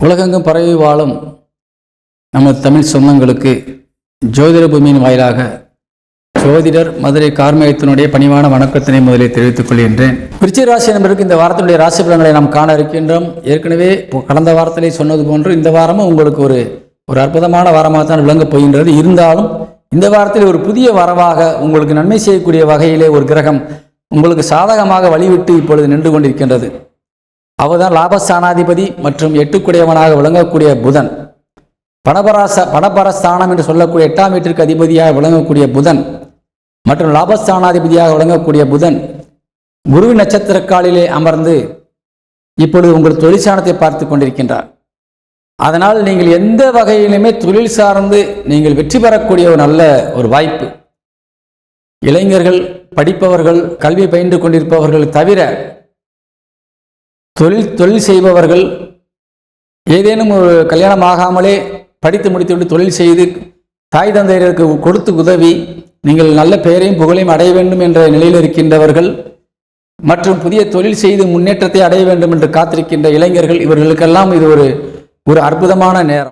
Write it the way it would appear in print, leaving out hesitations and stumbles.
உலகெங்கும் பரவி வாழும் நமது தமிழ் சொந்தங்களுக்கு ஜோதிட பூமியின் வாயிலாக ஜோதிடர் மதுரை கார்மேகத்தினுடைய பணிவான வணக்கத்தினை முதலில் தெரிவித்துக் கொள்கின்றேன். விருச்சிக ராசி என்பதற்கு இந்த வாரத்தினுடைய ராசி பலன்களை நாம் காண இருக்கின்றோம். ஏற்கனவே கடந்த வாரத்திலே சொன்னது போன்று இந்த வாரமும் உங்களுக்கு ஒரு அற்புதமான வாரமாக தான் விளங்கப் போகின்றது. இருந்தாலும் இந்த வாரத்தில் ஒரு புதிய வரவாக உங்களுக்கு நன்மை செய்யக்கூடிய வகையிலே ஒரு கிரகம் உங்களுக்கு சாதகமாக வழிவிட்டு இப்பொழுது நின்று கொண்டிருக்கின்றது. அவர்தான் லாபஸ்தானாதிபதி மற்றும் எட்டுக்குடையவனாக விளங்கக்கூடிய புதன். பணபரஸ்தானம் என்று சொல்லக்கூடிய 8ஆம் வீட்டிற்கு அதிபதியாக விளங்கக்கூடிய புதன் மற்றும் லாபஸ்தானாதிபதியாக விளங்கக்கூடிய புதன் குருவின் நட்சத்திரக்காலிலே அமர்ந்து இப்பொழுது உங்கள் தொழிற்சானத்தை பார்த்து கொண்டிருக்கின்றார். அதனால் நீங்கள் எந்த வகையிலுமே தொழில் சார்ந்து நீங்கள் வெற்றி பெறக்கூடிய ஒரு நல்ல ஒரு வாய்ப்பு. இளைஞர்கள், படிப்பவர்கள், கல்வி பயின்று கொண்டிருப்பவர்கள் தவிர தொழில் செய்பவர்கள், ஏதேனும் ஒரு கல்யாணம் ஆகாமலே படித்து முடித்துவிட்டு தொழில் செய்து தாய் தந்தையருக்கு கொடுத்து உதவி நீங்கள் நல்ல பெயரையும் புகழையும் அடைய வேண்டும் என்ற நிலையில் இருக்கின்றவர்கள் மற்றும் புதிய தொழில் செய்து முன்னேற்றத்தை அடைய வேண்டும் என்று காத்திருக்கின்ற இளைஞர்கள், இவர்களுக்கெல்லாம் இது ஒரு அற்புதமான நேரம்.